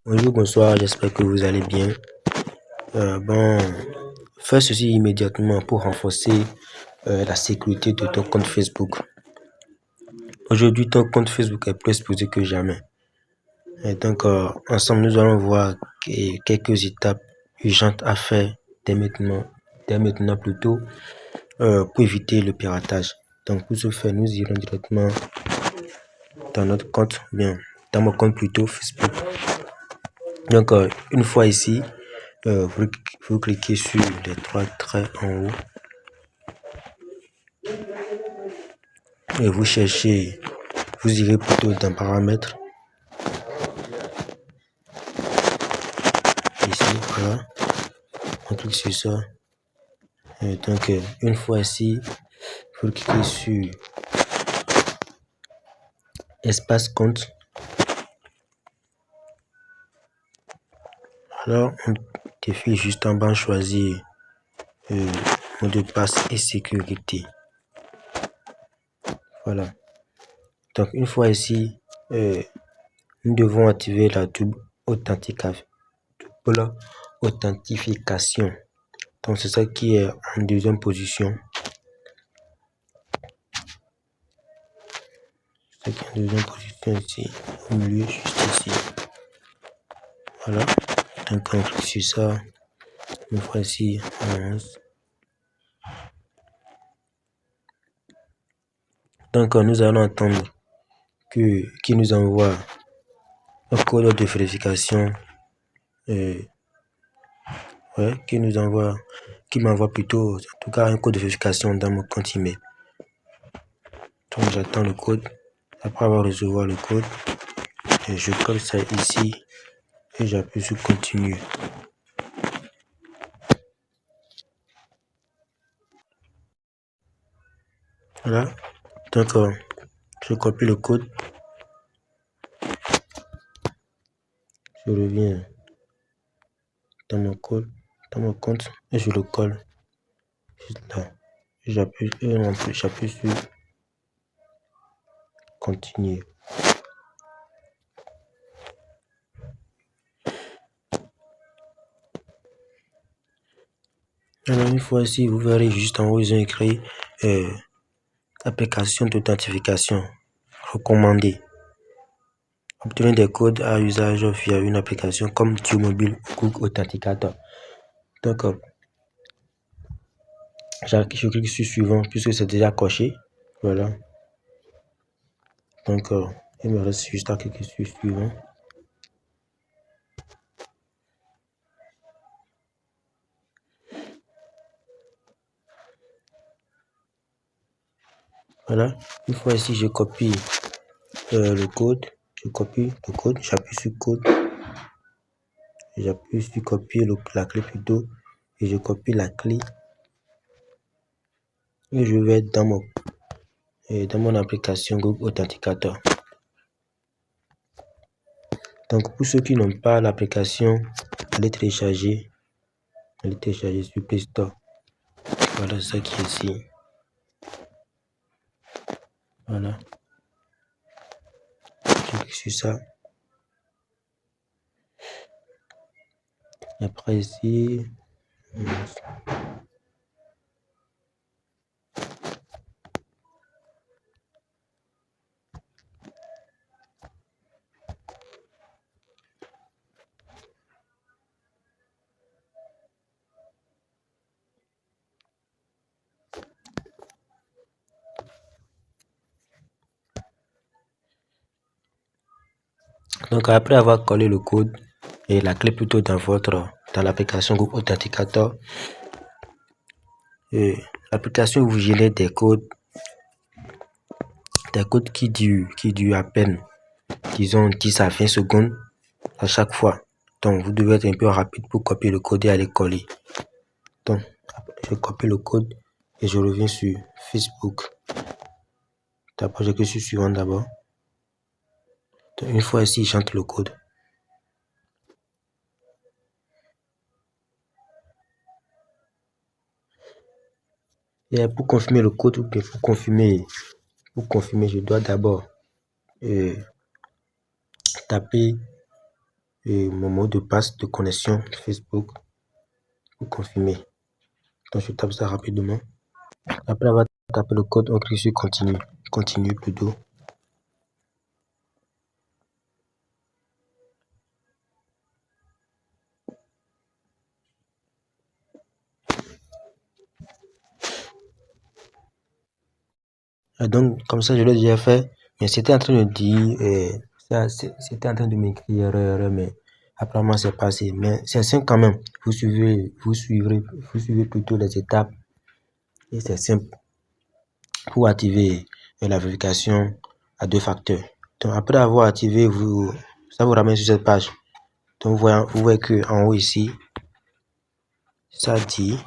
Bonjour, bonsoir, j'espère que vous allez bien. Fais ceci immédiatement pour renforcer la sécurité de ton compte Facebook. Aujourd'hui, ton compte Facebook est plus exposé que jamais. Et donc, ensemble, nous allons voir quelques étapes urgentes à faire dès maintenant plutôt, pour éviter le piratage. Donc, pour ce faire, nous irons directement dans notre compte, dans mon compte plutôt Facebook. Donc, une fois ici, vous cliquez sur les trois traits en haut et vous irez plutôt dans paramètres. Ici, voilà, on clique sur ça. Et donc, une fois ici, vous cliquez sur espace compte. Alors, on défile juste en bas, choisir mot de passe et sécurité. Voilà. Donc, une fois ici, nous devons activer la double authentification. Donc, c'est ça qui est en deuxième position. C'est qui est en deuxième position ici, au milieu, juste ici. Voilà. Donc, on clique sur ça. Une fois ici, on lance. Donc, nous allons attendre qu'il nous envoie un code de vérification. Qui m'envoie plutôt, en tout cas, un code de vérification dans mon compte email. Donc, j'attends le code. Après avoir recevoir le code, je colle ça ici et j'appuie sur continue. Voilà. Donc, je copie le code. Je reviens dans mon compte et je le colle juste là. J'appuie sur continuer. Alors, une fois ici, vous verrez juste en haut, ils ont écrit application d'authentification recommandée. Obtenir des codes à usage via une application comme Mobile ou Google Authenticator. Donc, je clique sur suivant puisque c'est déjà coché. Voilà. Donc, il me reste juste à cliquer sur suivant. Voilà. Une fois ici, je copie le code. J'appuie sur code. J'appuie sur copier la clé plutôt. Et je copie la clé. Et je vais dans mon application Google Authenticator. Donc, pour ceux qui n'ont pas l'application, allez télécharger sur Play Store. Voilà ça qui est ici. Voilà. Je clique sur ça. Et après ici. Donc, après avoir collé le code et la clé plutôt dans l'application Google Authenticator, l'application vous génère des codes qui durent à peine, disons 10 à 20 secondes à chaque fois. Donc, vous devez être un peu rapide pour copier le code et aller coller. Donc, je copie le code et je reviens sur Facebook. D'abord, je clique sur suivant d'abord. Donc, une fois ici, j'entre le code. Et pour confirmer le code, pour confirmer, je dois d'abord taper mon mot de passe de connexion Facebook pour confirmer. Donc je tape ça rapidement. Après avoir tapé le code, on clique sur continue. Continue plutôt. Et donc comme ça je l'ai déjà fait, mais c'était en train de dire, c'était en train de m'écrire erreur, mais apparemment c'est passé. Mais c'est simple quand même. Vous suivrez plutôt les étapes et c'est simple pour activer la vérification à deux facteurs. Donc après avoir activé, ça vous ramène sur cette page. Donc vous voyez que en haut ici, ça dit,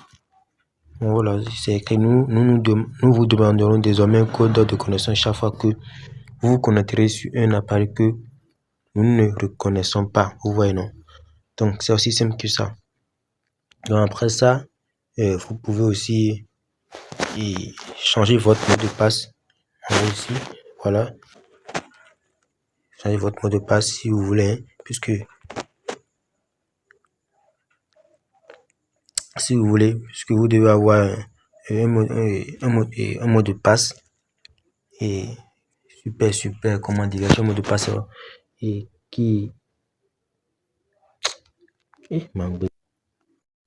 voilà, c'est écrit nous vous demanderons désormais un code de connexion chaque fois que vous vous connecterez sur un appareil que nous ne reconnaissons pas. Vous voyez, non? Donc c'est aussi simple que ça. Donc après ça, vous pouvez aussi changer votre mot de passe. En haut ici, voilà. Changez votre mot de passe si vous voulez, hein, puisque vous devez avoir un mot de passe et super, comment dire, un mot de passe et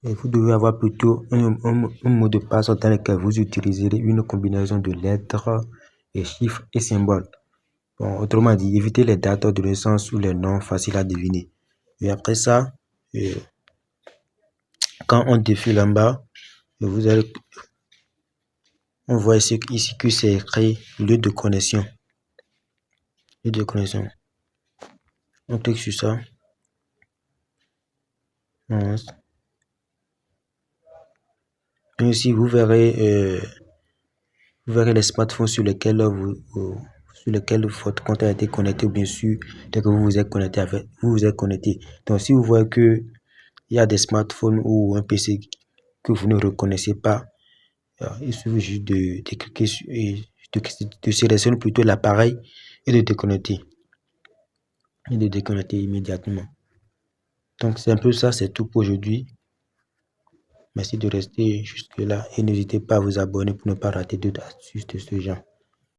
vous devez avoir plutôt un mot de passe dans lequel vous utiliserez une combinaison de lettres et chiffres et symboles. Bon, autrement dit, évitez les dates de naissance ou les noms faciles à deviner. Et après ça, quand on défile en bas, on voit ici que c'est écrit lieu de connexion. Lieu de connexion. On clique sur ça. Et aussi, vous verrez les smartphones sur lesquels votre compte a été connecté, ou bien sûr, dès que vous vous êtes connecté. Donc, si vous voyez que il y a des smartphones ou un PC que vous ne reconnaissez pas, il suffit juste de cliquer sur et de sélectionner plutôt l'appareil et de déconnecter. Immédiatement. Donc c'est un peu ça, c'est tout pour aujourd'hui. Merci de rester jusque là et n'hésitez pas à vous abonner pour ne pas rater d'autres astuces de ce genre.